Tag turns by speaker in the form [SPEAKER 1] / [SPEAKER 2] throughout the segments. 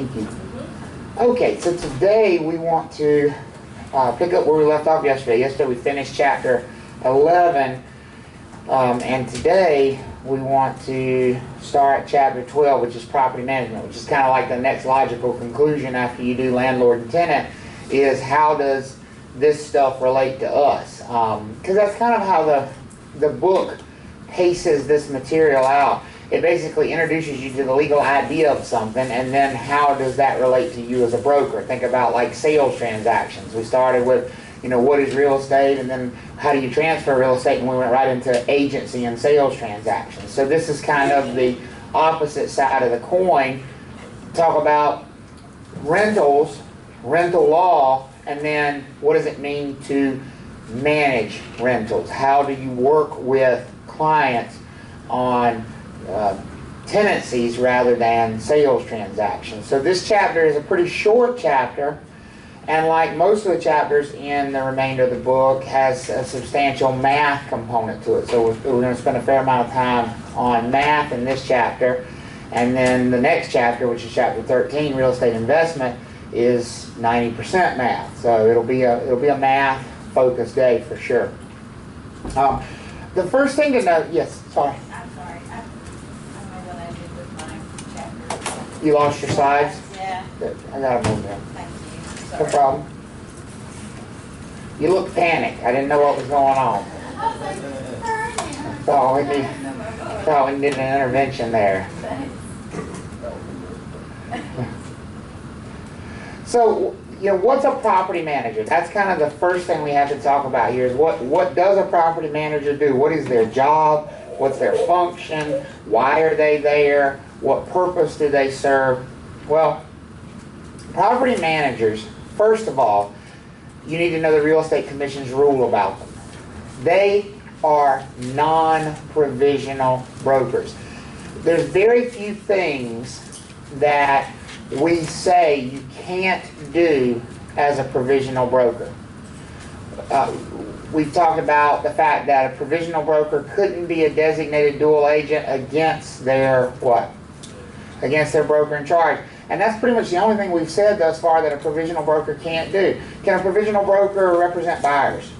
[SPEAKER 1] Thank you. Okay, so today we want to pick up where we left off yesterday. Yesterday we finished chapter 11, and today we want to start chapter 12, which is property management, which is kind of like the next logical conclusion after you do landlord and tenant, is how does this stuff relate to us? Because that's kind of how the book paces this material out. It basically introduces you to the legal idea of something, and then how does that relate to you as a broker? Think about like sales transactions. We started with, what is real estate, and then how do you transfer real estate, and we went right into agency and sales transactions. So this is kind of the opposite side of the coin. Talk about rentals, rental law, and then what does it mean to manage rentals? How do you work with clients on tenancies rather than sales transactions? So this chapter is a pretty short chapter, and like most of the chapters in the remainder of the book, has a substantial math component to it. So we're going to spend a fair amount of time on math in this chapter, and then the next chapter, which is chapter 13, real estate investment, is 90% math. So it'll be a math focused day for sure. The first thing to note, yes, sorry.
[SPEAKER 2] I'm sorry. I don't know what I did with my chapter.
[SPEAKER 1] You lost your slides?
[SPEAKER 2] Yeah.
[SPEAKER 1] I got them over there.
[SPEAKER 2] Thank you.
[SPEAKER 1] No
[SPEAKER 2] Sorry.
[SPEAKER 1] problem. You look panicked. I didn't know what was going on. Thought we needed an intervention there. So, what's a property manager? That's kind of the first thing we have to talk about here is what does a property manager do? What is their job? What's their function? Why are they there? What purpose do they serve? Well, property managers, first of all, you need to know the Real Estate Commission's rule about them. They are non-provisional brokers. There's very few things that we say you can't do as a provisional broker. We've talked about the fact that a provisional broker couldn't be a designated dual agent against their what? Against their broker in charge. And that's pretty much the only thing we've said thus far that a provisional broker can't do. Can a provisional broker represent buyers?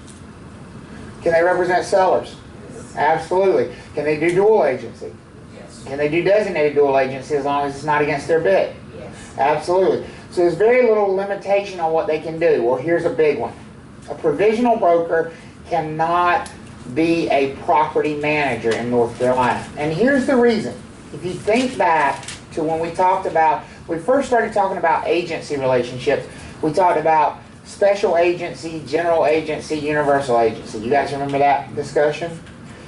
[SPEAKER 1] Can they represent sellers? Yes. Absolutely. Can they do dual agency? Yes. Can they do designated dual agency as long as it's not against their bid? Yes. Absolutely. So there's very little limitation on what they can do. Well, here's a big one. A provisional broker cannot be a property manager in North Carolina. And here's the reason. If you think back to when we first started talking about agency relationships, we talked about special agency, general agency, universal agency. You guys remember that discussion?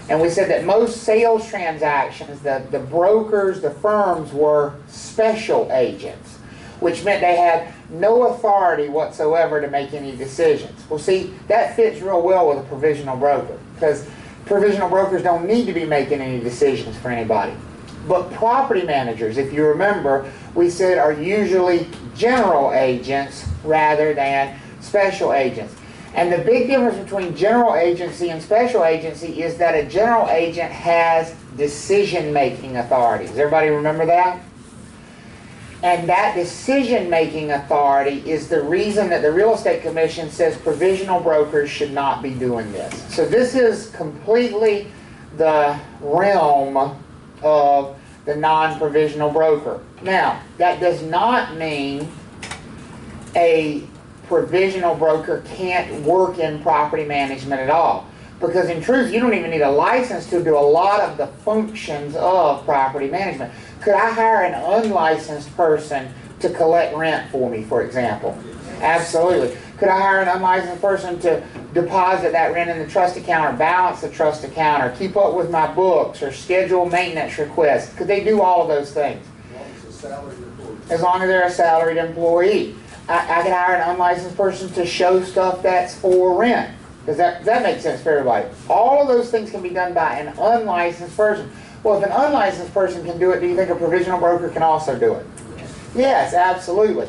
[SPEAKER 1] And we said that most sales transactions, the brokers, the firms were special agents, which meant they had no authority whatsoever to make any decisions. Well, see, that fits real well with a provisional broker, because provisional brokers don't need to be making any decisions for anybody. But property managers, if you remember, we said are usually general agents rather than special agents. And the big difference between general agency and special agency is that a general agent has decision-making authority. Does everybody remember that? And that decision-making authority is the reason that the Real Estate Commission says provisional brokers should not be doing this. So this is completely the realm of the non-provisional broker. Now, that does not mean a provisional broker can't work in property management at all. Because in truth, you don't even need a license to do a lot of the functions of property management. Could I hire an unlicensed person to collect rent for me, for example? Absolutely. Could I hire an unlicensed person to deposit that rent in the trust account, or balance the trust account, or keep up with my books, or schedule maintenance requests? Could they do all of those things? As long as they're a salaried employee. I could hire an unlicensed person to show stuff that's for rent. Does that make sense for everybody? All of those things can be done by an unlicensed person. Well, if an unlicensed person can do it, do you think a provisional broker can also do it? Yes, absolutely.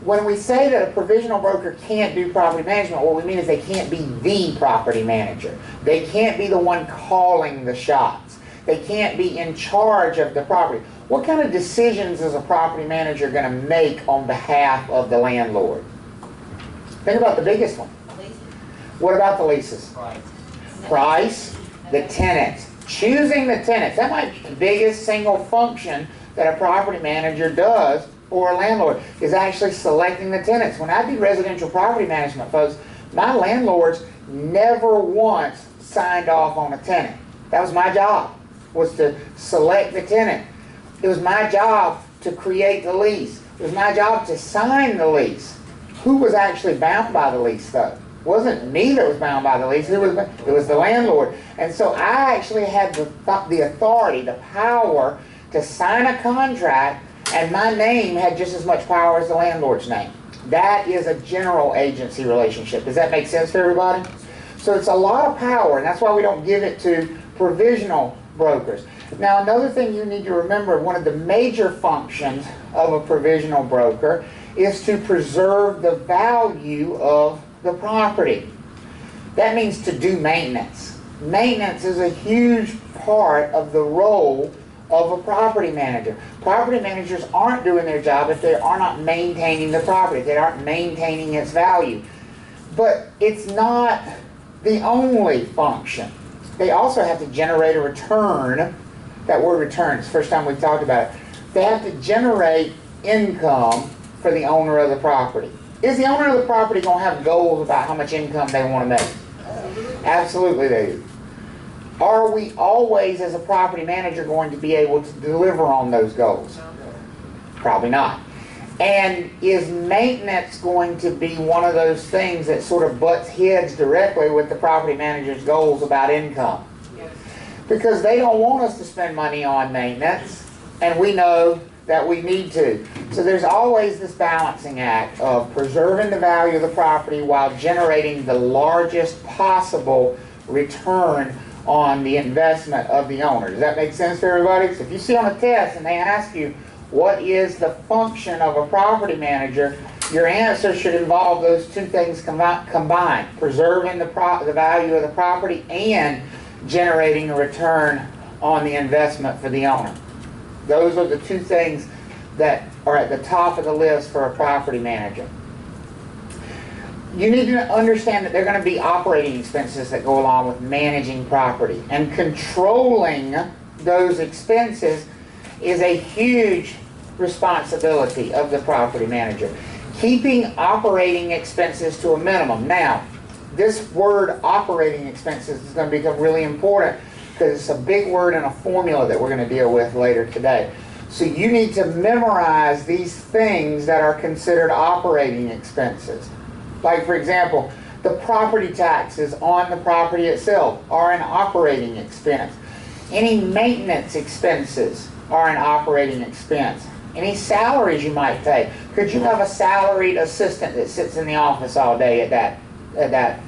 [SPEAKER 1] When we say that a provisional broker can't do property management, what we mean is they can't be the property manager. They can't be the one calling the shots. They can't be in charge of the property. What kind of decisions is a property manager going to make on behalf of the landlord? Think about the biggest one. What about the leases? Price, the tenants. Choosing the tenants. That might be the biggest single function that a property manager does for a landlord, is actually selecting the tenants. When I did residential property management, folks, my landlords never once signed off on a tenant. That was my job, was to select the tenant. It was my job to create the lease. It was my job to sign the lease. Who was actually bound by the lease, though? It wasn't me that was bound by the lease. It was the landlord. And so I actually had the authority, the power to sign a contract, and my name had just as much power as the landlord's name. That is a general agency relationship. Does that make sense for everybody? So it's a lot of power, and that's why we don't give it to provisional brokers. Now, another thing you need to remember, one of the major functions of a provisional broker is to preserve the value of the property. That means to do maintenance. Maintenance is a huge part of the role of a property manager. Property managers aren't doing their job if they are not maintaining the property, if they aren't maintaining its value. But it's not the only function. They also have to generate a return. That word return, it's the first time we've talked about it. They have to generate income for the owner of the property. Is the owner of the property going to have goals about how much income they want to make? Absolutely they do. Are we always, as a property manager, going to be able to deliver on those goals? Probably not. And is maintenance going to be one of those things that sort of butts heads directly with the property manager's goals about income? Because they don't want us to spend money on maintenance, and we know that we need to. So there's always this balancing act of preserving the value of the property while generating the largest possible return on the investment of the owner. Does that make sense to everybody? So if you see on a test and they ask you, what is the function of a property manager, your answer should involve those two things combined. Preserving the value of the property and generating a return on the investment for the owner. Those are the two things that are at the top of the list for a property manager. You need to understand that there are going to be operating expenses that go along with managing property. And controlling those expenses is a huge responsibility of the property manager. Keeping operating expenses to a minimum. Now, this word operating expenses is going to become really important because it's a big word and a formula that we're going to deal with later today. So you need to memorize these things that are considered operating expenses. Like, for example, the property taxes on the property itself are an operating expense. Any maintenance expenses are an operating expense. Any salaries you might pay. Could you have a salaried assistant that sits in the office all day at that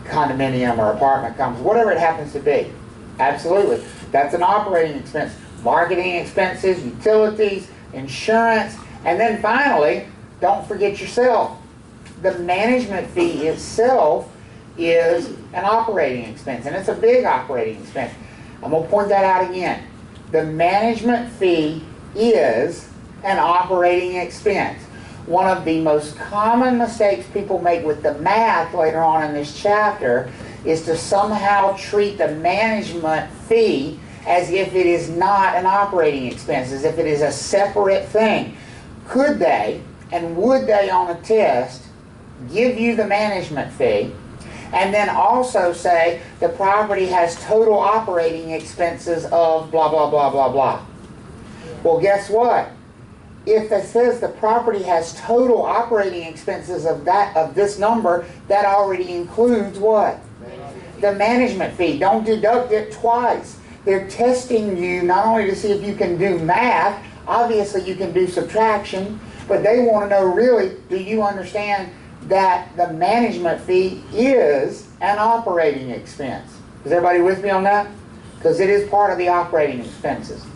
[SPEAKER 1] condominium or apartment complex, whatever it happens to be? Absolutely. That's an operating expense. Marketing expenses, utilities, insurance, and then finally, don't forget yourself. The management fee itself is an operating expense, and it's a big operating expense. I'm going to point that out again. The management fee is an operating expense. One of the most common mistakes people make with the math later on in this chapter is to somehow treat the management fee as if it is not an operating expense, as if it is a separate thing. Could they, and would they on a test, give you the management fee, and then also say the property has total operating expenses of blah, blah, blah, blah, blah? Well, guess what? If it says the property has total operating expenses of this number, that already includes what? The management fee. Don't deduct it twice. They're testing you not only to see if you can do math, obviously you can do subtraction, but they want to know really, do you understand that the management fee is an operating expense? Is everybody with me on that? Because it is part of the operating expenses.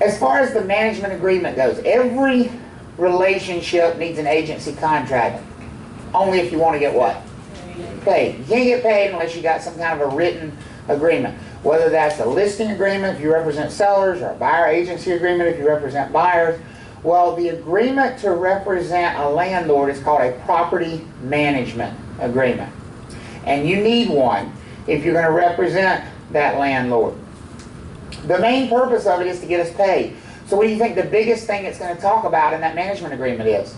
[SPEAKER 1] As far as the management agreement goes, every relationship needs an agency contract. Only if you want to get what? paid. You can't get paid unless you got some kind of a written agreement. Whether that's a listing agreement if you represent sellers, or a buyer agency agreement if you represent buyers. Well, the agreement to represent a landlord is called a property management agreement. And you need one if you're going to represent that landlord. The main purpose of it is to get us paid. So what do you think the biggest thing it's going to talk about in that management agreement is?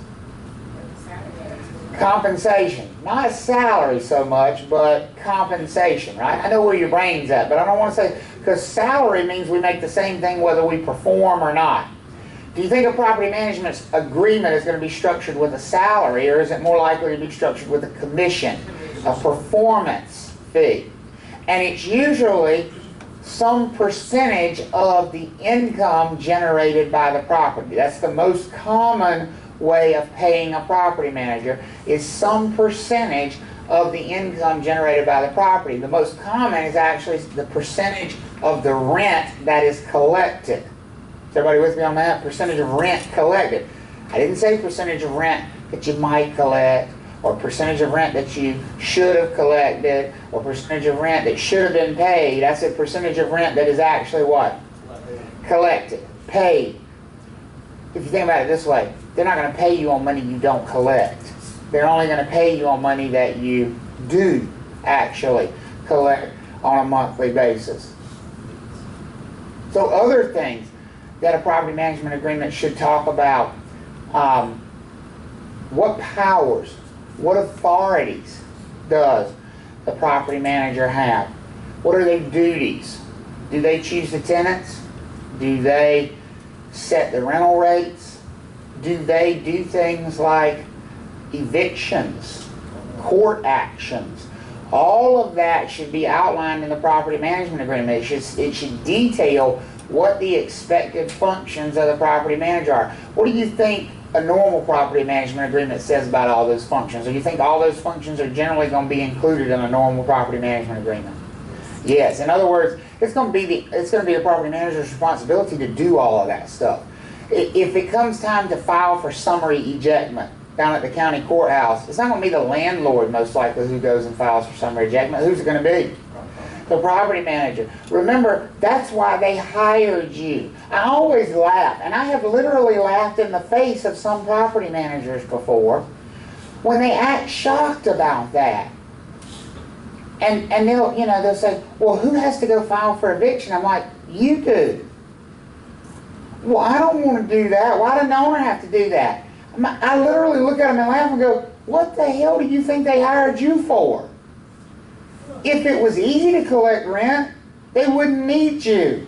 [SPEAKER 1] Compensation. Not salary so much, but compensation, right? I know where your brain's at, but I don't want to say, because salary means we make the same thing whether we perform or not. Do you think a property management agreement is going to be structured with a salary, or is it more likely to be structured with a commission, a performance fee? And it's usually some percentage of the income generated by the property. That's the most common way of paying a property manager, is some percentage of the income generated by the property. The most common is actually the percentage of the rent that is collected. Is everybody with me on that? Percentage of rent collected. I didn't say percentage of rent that you might collect, or percentage of rent that you should have collected, or percentage of rent that should have been paid. I said percentage of rent that is actually what? Collected, paid. If you think about it this way, they're not going to pay you on money you don't collect. They're only going to pay you on money that you do actually collect on a monthly basis. So other things that a property management agreement should talk about, what powers, what authorities does the property manager have? What are their duties? Do they choose the tenants? Do they set the rental rates? Do they do things like evictions, court actions? All of that should be outlined in the property management agreement. It should detail what the expected functions of the property manager are. What do you think a normal property management agreement says about all those functions? Or do you think all those functions are generally going to be included in a normal property management agreement? Yes. In other words, it's going to be a property manager's responsibility to do all of that stuff. If it comes time to file for summary ejectment down at the county courthouse, it's not going to be the landlord most likely who goes and files for summary ejectment. Who's it going to be? The property manager. Remember, that's why they hired you. I always laugh, and I have literally laughed in the face of some property managers before when they act shocked about that. And they'll say, well, who has to go file for eviction? I'm like, you do. Well, I don't want to do that. Why does the owner have to do that? I literally look at them and laugh and go, what the hell do you think they hired you for? If it was easy to collect rent, they wouldn't need you.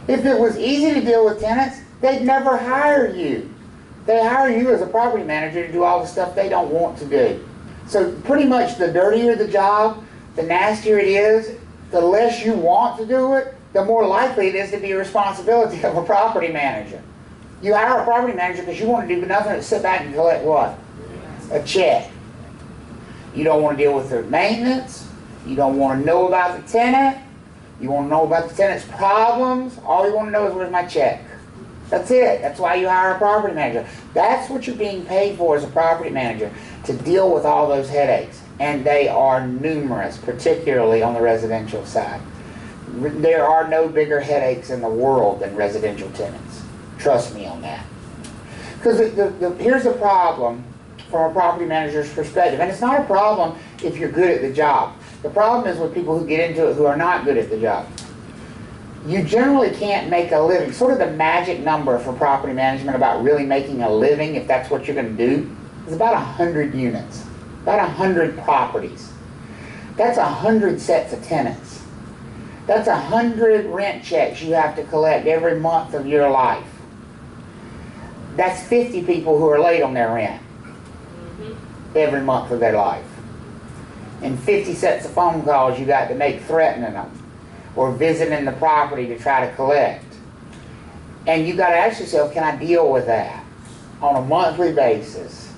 [SPEAKER 1] If it was easy to deal with tenants, they'd never hire you. They hire you as a property manager to do all the stuff they don't want to do. So pretty much the dirtier the job, the nastier it is, the less you want to do it, the more likely it is to be a responsibility of a property manager. You hire a property manager because you want to do nothing but sit back and collect what? A check. You don't want to deal with their maintenance. You don't want to know about the tenant. You want to know about the tenant's problems. All you want to know is, where's my check? That's it. That's why you hire a property manager. That's what you're being paid for as a property manager, to deal with all those headaches. And they are numerous, particularly on the residential side. There are no bigger headaches in the world than residential tenants. Trust me on that. Because here's the problem from a property manager's perspective. And it's not a problem if you're good at the job. The problem is with people who get into it who are not good at the job. You generally can't make a living. Sort of the magic number for property management about really making a living, if that's what you're going to do, is about 100 units. About 100 properties. That's 100 sets of tenants. That's 100 rent checks you have to collect every month of your life. That's 50 people who are late on their rent every month of their life. And 50 sets of phone calls you got to make threatening them, or visiting the property to try to collect. And you got to ask yourself, can I deal with that on a monthly basis?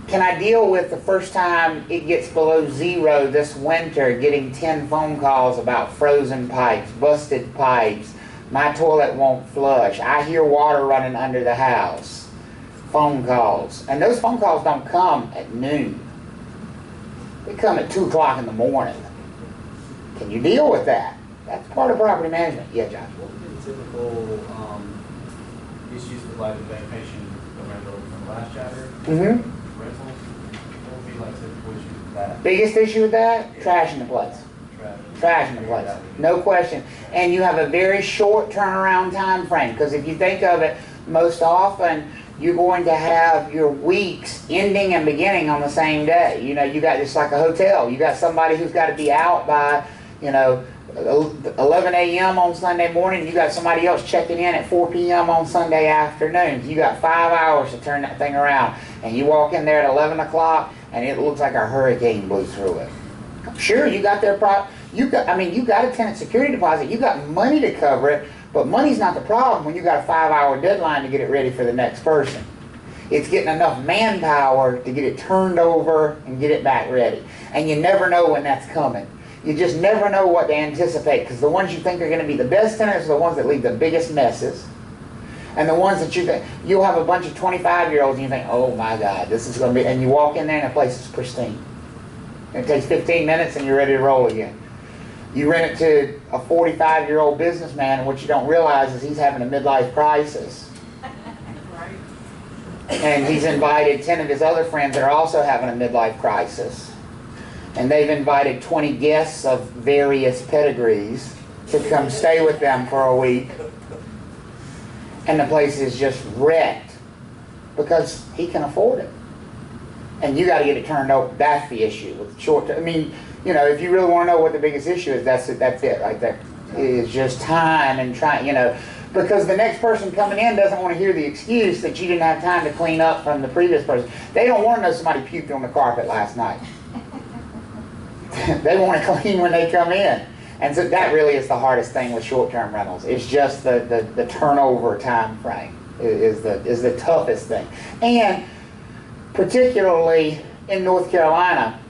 [SPEAKER 1] Can I deal with the first time it gets below zero this winter, getting 10 phone calls about frozen pipes, busted pipes, my toilet won't flush, I hear water running under the house? Phone calls. And those phone calls don't come at noon. They come at 2 o'clock in the morning. Can you deal with that? That's part of property management. Yeah, John.
[SPEAKER 3] What would be the typical issues with like the vacation, the rental from the last chapter? Rentals? What would be like typical issues with that?
[SPEAKER 1] Biggest issue with that? Trashing the place. Trashing the place. No question. And you have a very short turnaround time frame, because if you think of it, most often you're going to have your weeks ending and beginning on the same day. You know, you got just like a hotel. You got somebody who's got to be out by, 11 a.m. on Sunday morning. You got somebody else checking in at 4 p.m. on Sunday afternoon. You got 5 hours to turn that thing around. And you walk in there at 11 o'clock and it looks like a hurricane blew through it. Sure, you got their you got a tenant security deposit. You got money to cover it, but money's not the problem when you got a 5-hour deadline to get it ready for the next person. It's getting enough manpower to get it turned over and get it back ready. And you never know when that's coming. You just never know what to anticipate, because the ones you think are going to be the best tenants are the ones that leave the biggest messes. And the ones that you think, you'll have a bunch of 25-year-olds and you think, oh my God, this is going to be, and you walk in there and the place is pristine. And it takes 15 minutes and you're ready to roll again. You rent it to a 45-year-old businessman, and what you don't realize is he's having a midlife crisis.
[SPEAKER 2] Right.
[SPEAKER 1] And he's invited 10 of his other friends that are also having a midlife crisis. And they've invited 20 guests of various pedigrees to come stay with them for a week. And the place is just wrecked because he can afford it. And you got to get it turned over. That's the issue with short term. I mean, if you really want to know what the biggest issue is, that's it right there. It's just time and trying, because the next person coming in doesn't want to hear the excuse that you didn't have time to clean up from the previous person. They don't want to know somebody puked on the carpet last night. They want to clean when they come in. And so that really is the hardest thing with short-term rentals. It's just the turnover time frame is the toughest thing. And particularly in North Carolina,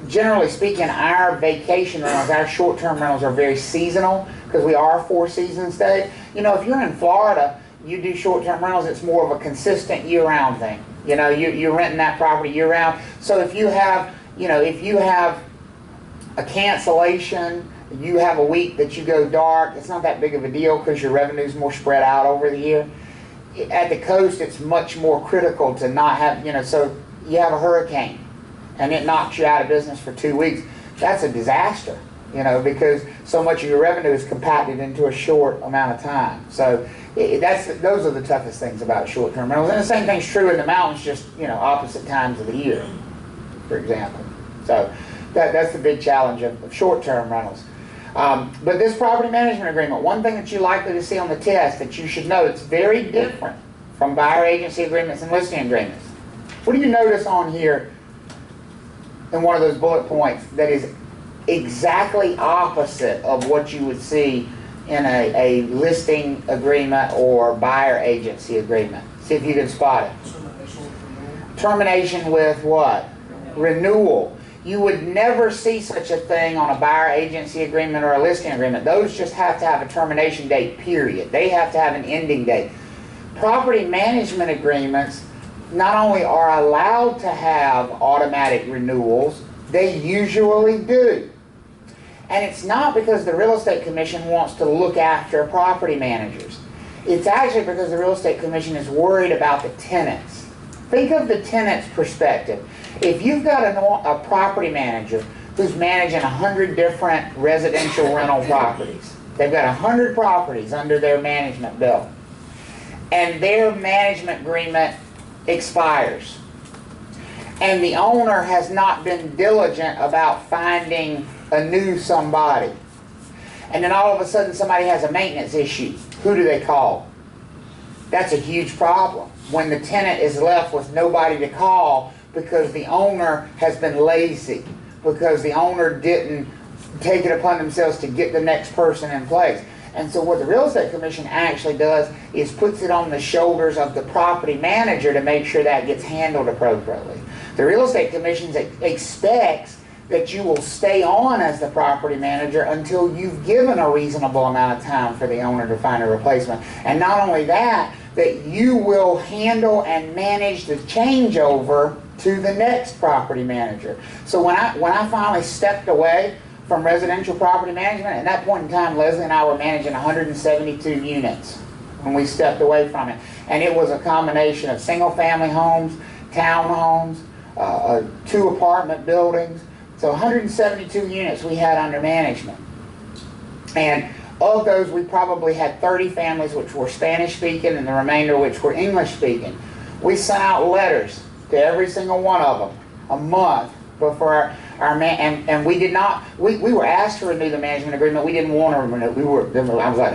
[SPEAKER 1] generally speaking, our vacation rentals, our short-term rentals are very seasonal, because we are a 4-season state. If you're in Florida, you do short-term rentals, it's more of a consistent year-round thing. You're renting that property year-round. So if you have a cancellation, you have a week that you go dark, it's not that big of a deal because your revenue's more spread out over the year. At the coast, it's much more critical to not have, so you have a hurricane and it knocks you out of business for 2 weeks. That's a disaster, because so much of your revenue is compacted into a short amount of time. So those are the toughest things about short-term rentals. And the same thing's true in the mountains, just, opposite times of the year, for example. So that's the big challenge of short-term rentals. But this property management agreement, one thing that you're likely to see on the test that you should know, it's very different from buyer agency agreements and listing agreements. What do you notice on here in one of those bullet points that is exactly opposite of what you would see in a listing agreement or buyer agency agreement? See if you can spot it. Termination with what? Renewal. You would never see such a thing on a buyer agency agreement or a listing agreement. Those just have to have a termination date, period. They have to have an ending date. Property management agreements not only are allowed to have automatic renewals, they usually do. And it's not because the Real Estate Commission wants to look after property managers. It's actually because the Real Estate Commission is worried about the tenants. Think of the tenant's perspective. If you've got a property manager who's managing 100 different residential rental properties, they've got 100 properties under their management belt, and their management agreement expires, and the owner has not been diligent about finding a new somebody, and then all of a sudden somebody has a maintenance issue, who do they call? That's a huge problem when the tenant is left with nobody to call because the owner has been lazy, because the owner didn't take it upon themselves to get the next person in place. And so what the Real Estate Commission actually does is puts it on the shoulders of the property manager to make sure that gets handled appropriately. The Real Estate Commission expects that you will stay on as the property manager until you've given a reasonable amount of time for the owner to find a replacement. And not only that, that you will handle and manage the changeover to the next property manager. So when I finally stepped away from residential property management, at that point in time, Leslie and I were managing 172 units when we stepped away from it. And it was a combination of single-family homes, townhomes, 2 apartment buildings. So 172 units we had under management. And of those, we probably had 30 families which were Spanish-speaking and the remainder which were English-speaking. We sent out letters to every single one of them a month before and we did not, we were asked to renew the management agreement. We didn't want to renew it. I was like,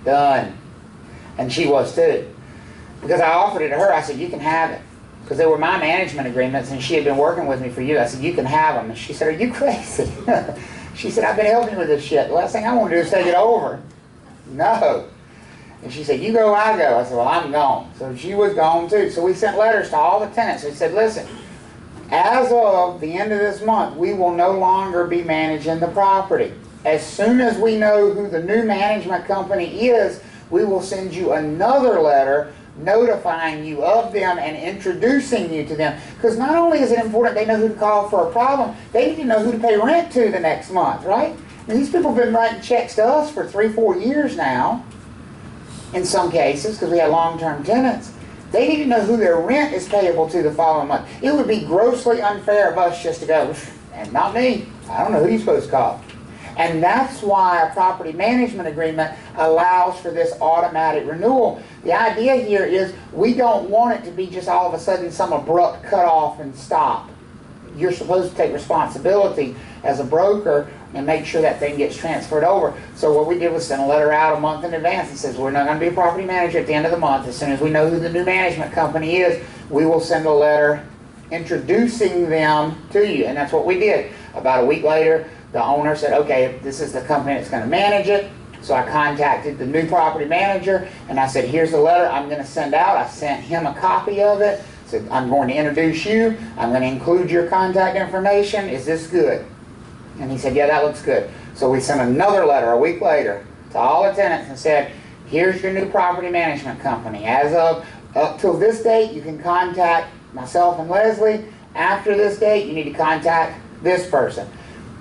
[SPEAKER 1] done. And she was too. Because I offered it to her, I said, you can have it. Because they were my management agreements and she had been working with me for years. I said, you can have them. And she said, are you crazy? She said, I've been helping you with this shit. The last thing I want to do is take it over. No. And she said, you go, I go. I said, well, I'm gone. So she was gone too. So we sent letters to all the tenants. We said, listen, as of the end of this month, we will no longer be managing the property. As soon as we know who the new management company is, we will send you another letter notifying you of them and introducing you to them. Because not only is it important they know who to call for a problem, they need to know who to pay rent to the next month, right? And these people have been writing checks to us for 3-4 years now, in some cases, because we have long-term tenants. They need to know who their rent is payable to the following month. It would be grossly unfair of us just to go, and not me, I don't know who you're supposed to call. And that's why a property management agreement allows for this automatic renewal. The idea here is we don't want it to be just all of a sudden some abrupt cutoff and stop. You're supposed to take responsibility as a broker and make sure that thing gets transferred over. So what we did was send a letter out a month in advance that says we're not going to be a property manager at the end of the month. As soon as we know who the new management company is, we will send a letter introducing them to you. And that's what we did. About a week later, the owner said, okay, this is the company that's going to manage it. So I contacted the new property manager and I said, here's the letter I'm going to send out. I sent him a copy of it. Said, I'm going to introduce you. I'm going to include your contact information. Is this good? And he said, yeah, that looks good. So we sent another letter a week later to all the tenants and said, here's your new property management company. As of up till this date, you can contact myself and Leslie. After this date, you need to contact this person.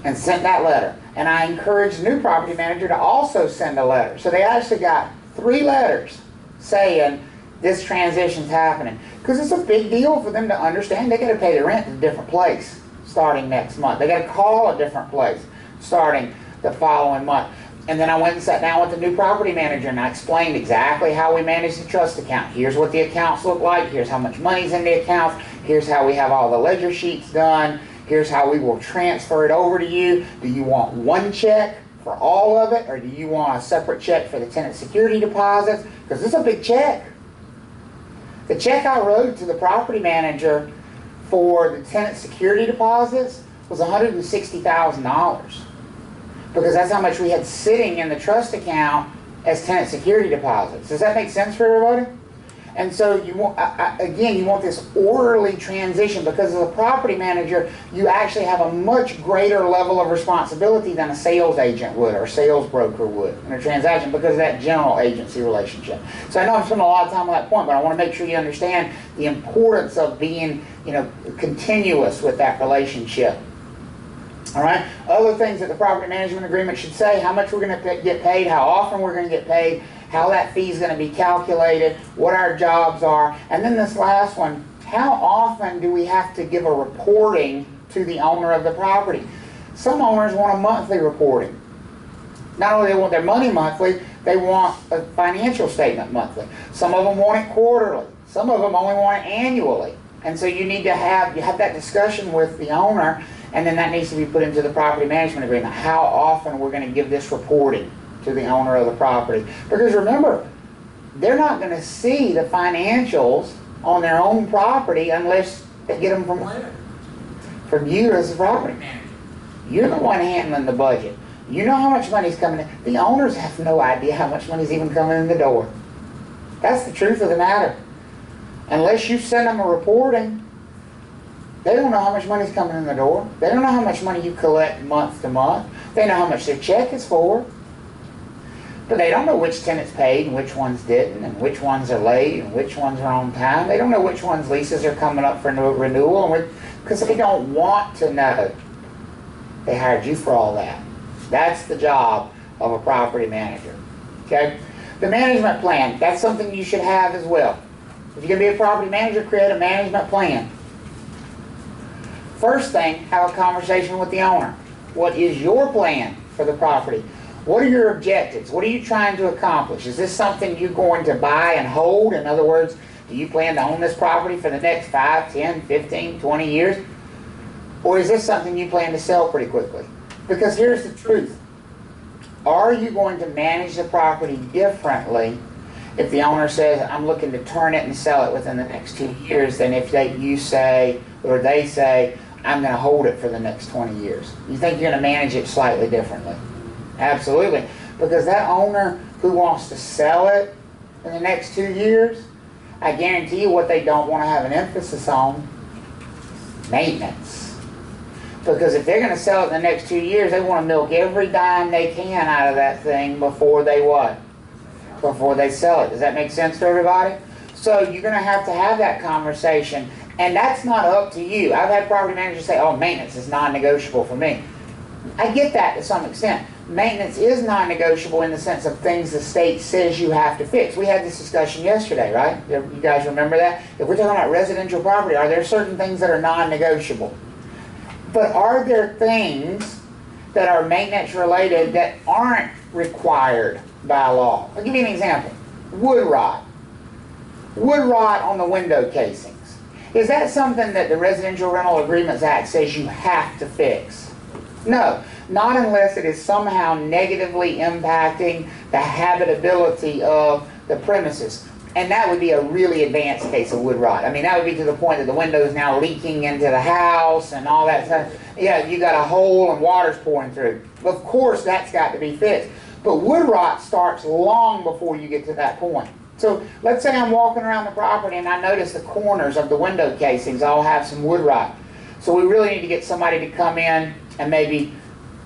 [SPEAKER 1] And sent that letter. And I encouraged the new property manager to also send a letter. So they actually got 3 letters saying this transition's happening. Because it's a big deal for them to understand they got to pay their rent at a different place starting next month. They got to call a different place starting the following month. And then I went and sat down with the new property manager and I explained exactly how we manage the trust account. Here's what the accounts look like. Here's how much money's in the accounts. Here's how we have all the ledger sheets done. Here's how we will transfer it over to you. Do you want one check for all of it, or do you want a separate check for the tenant security deposits? Because this is a big check. The check I wrote to the property manager for the tenant security deposits was $160,000. Because that's how much we had sitting in the trust account as tenant security deposits. Does that make sense for everybody? And so you want, again, you want this orderly transition because as a property manager, you actually have a much greater level of responsibility than a sales agent would or a sales broker would in a transaction because of that general agency relationship. So I know I'm spending a lot of time on that point, but I want to make sure you understand the importance of being, continuous with that relationship. All right. Other things that the property management agreement should say: how much we're going to get paid, how often we're going to get paid, how that fee is going to be calculated, what our jobs are, and then this last one: how often do we have to give a reporting to the owner of the property? Some owners want a monthly reporting. Not only do they want their money monthly, they want a financial statement monthly. Some of them want it quarterly. Some of them only want it annually. And so you need to have that discussion with the owner, and then that needs to be put into the property management agreement. How often we're going to give this reporting to the owner of the property. Because remember, they're not going to see the financials on their own property unless they get them from you as the property manager. You're the one handling the budget. You know how much money's coming in. The owners have no idea how much money's even coming in the door. That's the truth of the matter. Unless you send them a reporting, they don't know how much money's coming in the door. They don't know how much money you collect month to month. They know how much their check is for. But they don't know which tenants paid and which ones didn't, and which ones are late and which ones are on time. They don't know which ones leases are coming up for renewal, because they don't want to know. They hired you for all that. That's the job of a property manager. Okay? The management plan, that's something you should have as well. If you're going to be a property manager, create a management plan. First thing, have a conversation with the owner. What is your plan for the property? What are your objectives? What are you trying to accomplish? Is this something you're going to buy and hold? In other words, do you plan to own this property for the next 5, 10, 15, 20 years? Or is this something you plan to sell pretty quickly? Because here's the truth. Are you going to manage the property differently if the owner says, I'm looking to turn it and sell it within the next 2 years, than if they say, I'm going to hold it for the next 20 years? You think you're going to manage it slightly differently? Absolutely. Because that owner who wants to sell it in the next 2 years, I guarantee you what they don't want to have an emphasis on, maintenance. Because if they're going to sell it in the next 2 years, they want to milk every dime they can out of that thing before they what? Before they sell it. Does that make sense to everybody? So you're going to have that conversation. And that's not up to you. I've had property managers say, oh, maintenance is non-negotiable for me. I get that to some extent. Maintenance is non-negotiable in the sense of things the state says you have to fix. We had this discussion yesterday, right? You guys remember that? If we're talking about residential property, are there certain things that are non-negotiable? But are there things that are maintenance related that aren't required by law? I'll give you an example. Wood rot. Wood rot on the window casings. Is that something that the Residential Rental Agreements Act says you have to fix? No, not unless it is somehow negatively impacting the habitability of the premises. And that would be a really advanced case of wood rot. I mean, that would be to the point that the window is now leaking into the house and all that stuff. Yeah, you got a hole and water's pouring through. Of course, that's got to be fixed. But wood rot starts long before you get to that point. So let's say I'm walking around the property and I notice the corners of the window casings all have some wood rot. So we really need to get somebody to come in and maybe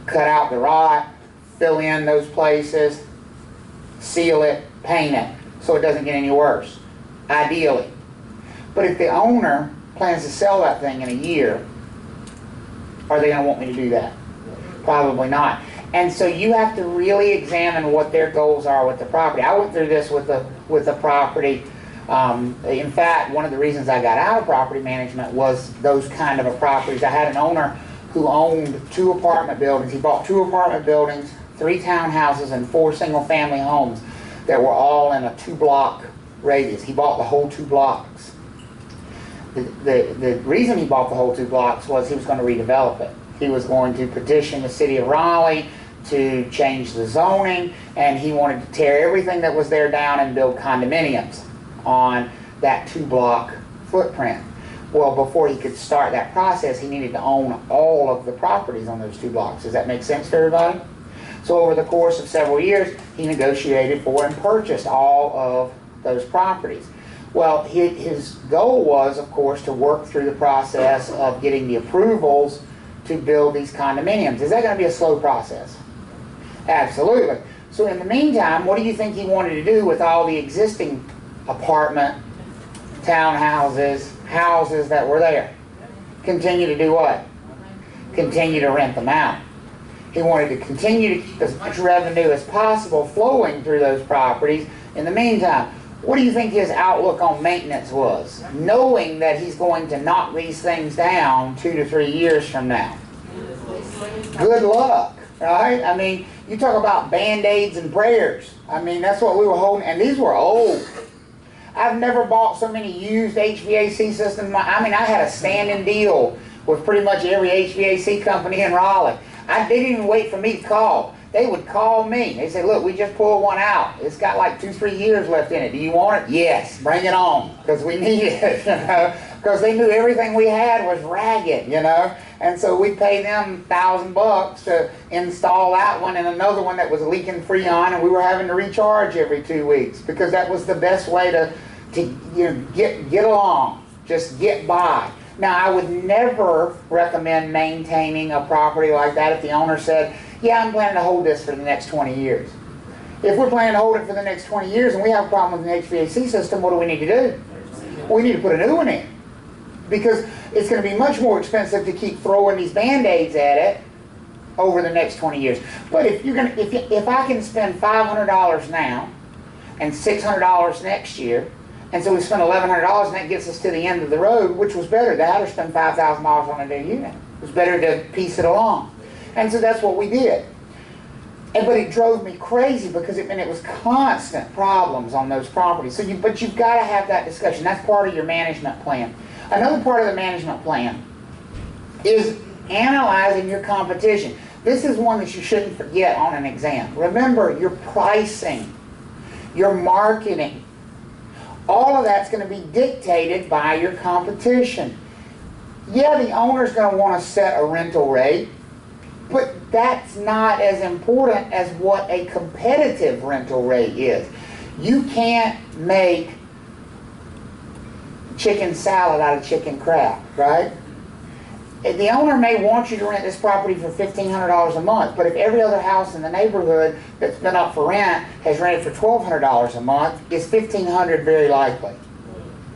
[SPEAKER 1] cut out the rot, fill in those places, seal it, paint it, so it doesn't get any worse, ideally. But if the owner plans to sell that thing in a year, are they going to want me to do that? Probably not. And so you have to really examine what their goals are with the property. I went through this with the property. In fact, one of the reasons I got out of property management was those kind of a properties. I had an owner who owned 2 apartment buildings. He bought 2 apartment buildings, 3 townhouses, and 4 single-family homes that were all in a 2-block radius. He bought the whole 2 blocks. The reason he bought the whole 2 blocks was he was going to redevelop it. He was going to petition the city of Raleigh to change the zoning, and he wanted to tear everything that was there down and build condominiums on that 2-block footprint. Well, before he could start that process, he needed to own all of the properties on those 2 blocks. Does that make sense to everybody? So over the course of several years, he negotiated for and purchased all of those properties. Well, his goal was, of course, to work through the process of getting the approvals to build these condominiums. Is that going to be a slow process? Absolutely. So in the meantime, what do you think he wanted to do with all the existing apartment, townhouses, houses that were there? Continue to do what? Continue to rent them out. He wanted to continue to keep as much revenue as possible flowing through those properties. In the meantime, what do you think his outlook on maintenance was, knowing that he's going to knock these things down 2 to 3 years from now? Good luck, right? I mean, you talk about Band-Aids and prayers. I mean, that's what we were holding, and these were old. I've never bought so many used HVAC systems. I mean, I had a standing deal with pretty much every HVAC company in Raleigh. They didn't even wait for me to call. They would call me. They say, look, we just pulled one out. It's got like 2-3 years left in it. Do you want it? Yes, bring it on, because we need it, you know, because they knew everything we had was ragged, you know, and so we paid them $1,000 to install that one and another one that was leaking Freon, and we were having to recharge every 2 weeks, because that was the best way to you know, get along, just get by. Now, I would never recommend maintaining a property like that if the owner said, yeah, I'm planning to hold this for the next 20 years. If we're planning to hold it for the next 20 years and we have a problem with an HVAC system, what do we need to do? We need to put a new one in. Because it's going to be much more expensive to keep throwing these Band-Aids at it over the next 20 years. But if I can spend $500 now and $600 next year, and so we spend $1,100 and that gets us to the end of the road, which was better that or spend $5,000 on a new unit. It was better to piece it along. And so that's what we did. But it drove me crazy because it meant it was constant problems on those properties. But you've got to have that discussion. That's part of your management plan. Another part of the management plan is analyzing your competition. This is one that you shouldn't forget on an exam. Remember, your pricing, your marketing, all of that's going to be dictated by your competition. Yeah, the owner's going to want to set a rental rate, but that's not as important as what a competitive rental rate is. You can't make chicken salad out of chicken crap, right? The owner may want you to rent this property for $1,500 a month, but if every other house in the neighborhood that's been up for rent has rented for $1,200 a month, is $1,500 very likely?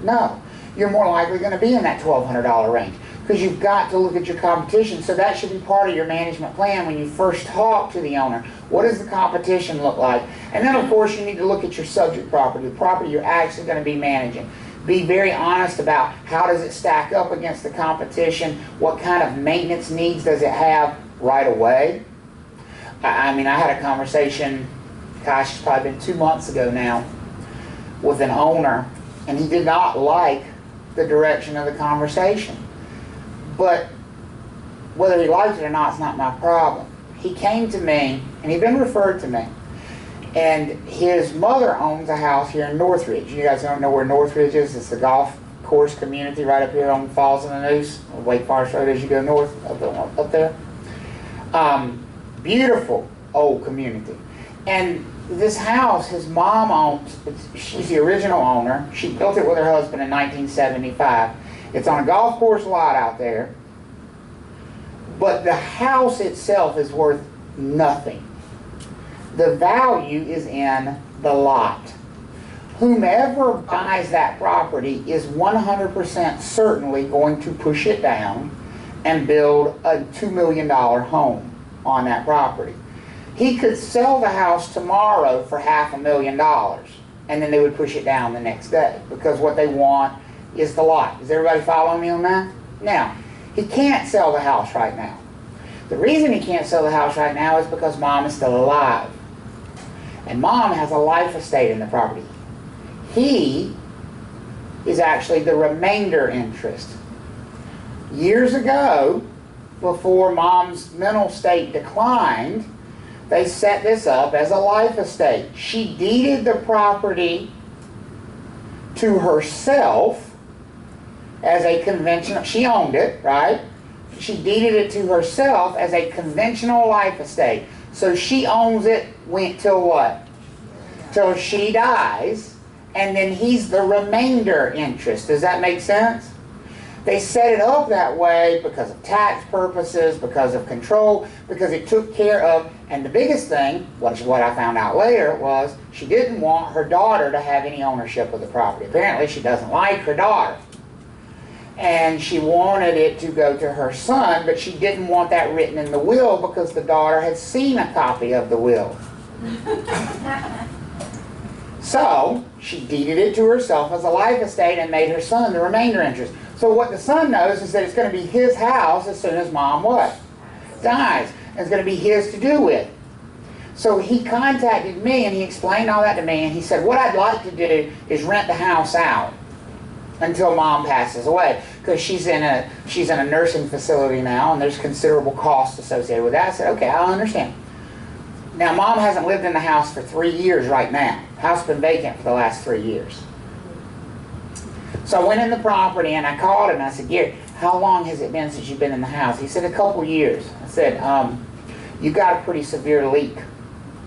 [SPEAKER 1] No. You're more likely going to be in that $1,200 range because you've got to look at your competition. So that should be part of your management plan when you first talk to the owner. What does the competition look like? And then, of course, you need to look at your subject property, the property you're actually going to be managing. Be very honest about how does it stack up against the competition, what kind of maintenance needs does it have right away. I mean, I had a conversation, gosh, it's probably been 2 months ago now, with an owner, and he did not like the direction of the conversation. But whether he liked it or not is not my problem. He came to me, and he'd been referred to me. And his mother owns a house here in Northridge. You guys don't know where Northridge is. It's the golf course community right up here on Falls in the Noose, Wake Forest Road as you go north up there. Beautiful old community. And this house, his mom owns, she's the original owner. She built it with her husband in 1975. It's on a golf course lot out there. But the house itself is worth nothing. The value is in the lot. Whomever buys that property is 100% certainly going to push it down and build a $2 million home on that property. He could sell the house tomorrow for $500,000 and then they would push it down the next day because what they want is the lot. Is everybody following me on that? Now, he can't sell the house right now. The reason he can't sell the house right now is because Mom is still alive. And Mom has a life estate in the property. He is actually the remainder interest. Years ago, before Mom's mental state declined, they set this up as a life estate. She deeded the property to herself as a conventional, she owned it, right? She deeded it to herself as a conventional life estate. So she owns it till what? Till she dies, and then he's the remainder interest. Does that make sense? They set it up that way because of tax purposes, because of control, because it took care of, and the biggest thing, which is what I found out later, was she didn't want her daughter to have any ownership of the property. Apparently she doesn't like her daughter. And she wanted it to go to her son, but she didn't want that written in the will because the daughter had seen a copy of the will. So she deeded it to herself as a life estate and made her son the remainder interest. So what the son knows is that it's going to be his house as soon as Mom what? Dies. And it's going to be his to do with. So he contacted me and he explained all that to me and he said, what I'd like to do is rent the house out until Mom passes away, because she's in a nursing facility now and there's considerable costs associated with that. I said, okay, I understand. Now Mom hasn't lived in the house for 3 years right now. The house has been vacant for the last 3 years. So I went in the property and I called him and I said, Gary, how long has it been since you've been in the house? He said, a couple years. I said, you've got a pretty severe leak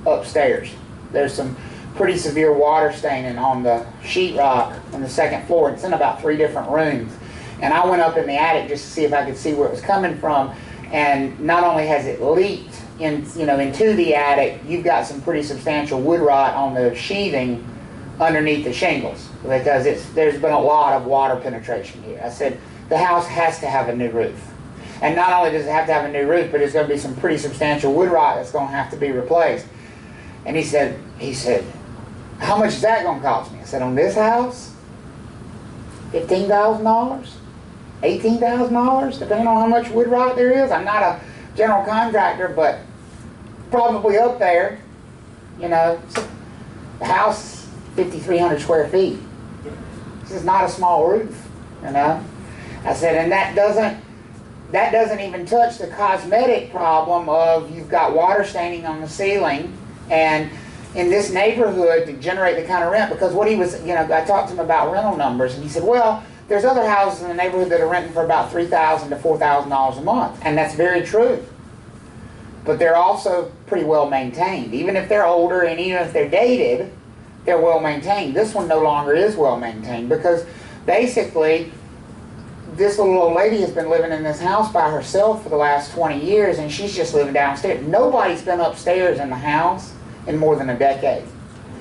[SPEAKER 1] upstairs. There's some pretty severe water staining on the sheetrock on the second floor. It's in about 3 different rooms. And I went up in the attic just to see if I could see where it was coming from. And not only has it leaked into the attic, you've got some pretty substantial wood rot on the sheathing underneath the shingles, because there's been a lot of water penetration here. I said, the house has to have a new roof. And not only does it have to have a new roof, but there's going to be some pretty substantial wood rot that's going to have to be replaced. And he said, how much is that going to cost me? I said, on this house, $15,000, $18,000, depending on how much wood rot there is. I'm not a general contractor, but probably up there. You know, the house, 5,300 square feet. This is not a small roof, you know. I said, and that doesn't even touch the cosmetic problem of you've got water staining on the ceiling, and in this neighborhood to generate the kind of rent, because what he was, I talked to him about rental numbers, and he said, well, there's other houses in the neighborhood that are renting for about $3,000 to $4,000 a month, and that's very true. But they're also pretty well maintained. Even if they're older and even if they're dated, they're well maintained. This one no longer is well maintained, because basically this little old lady has been living in this house by herself for the last 20 years, and she's just living downstairs. Nobody's been upstairs in the house in more than a decade.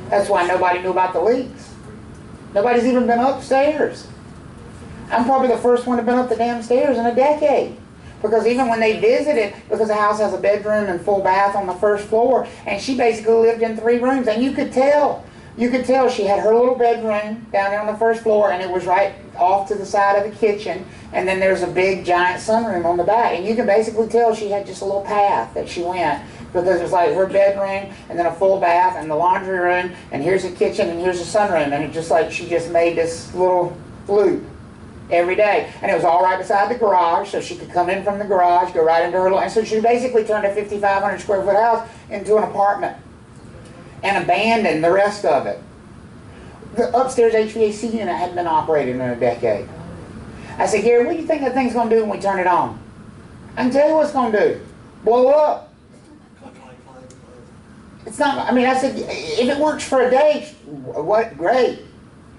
[SPEAKER 1] That's why nobody knew about the leaks. Nobody's even been upstairs. I'm probably the first one to been up the damn stairs in a decade. Because even when they visited, because the house has a bedroom and full bath on the first floor, and she basically lived in 3 rooms, and you could tell she had her little bedroom down there on the first floor, and it was right off to the side of the kitchen, and then there's a big giant sunroom on the back, and you can basically tell she had just a little path that she went, because it was like her bedroom, and then a full bath, and the laundry room, and here's the kitchen, and here's the sunroom, and it just like she just made this little loop every day. And it was all right beside the garage, so she could come in from the garage, go right into her little, and so she basically turned a 5,500 square foot house into an apartment and abandoned the rest of it. The upstairs HVAC unit hadn't been operated in a decade. I said, Gary, what do you think that thing's going to do when we turn it on? I can tell you what it's going to do. Blow up. It's not, I said, if it works for a day, what? Great.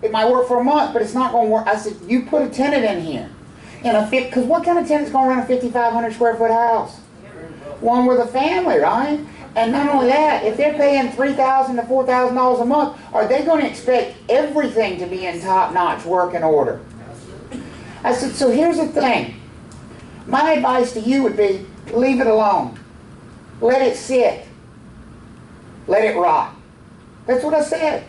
[SPEAKER 1] It might work for a month, but it's not going to work. I said, you put a tenant in here. Because what kind of tenant's going to run a 5,500 square foot house? One with a family, right? And not only that, if they're paying $3,000 to $4,000 a month, are they going to expect everything to be in top-notch working order? I said, so here's the thing. My advice to you would be, leave it alone. Let it sit. Let it rot. That's what I said.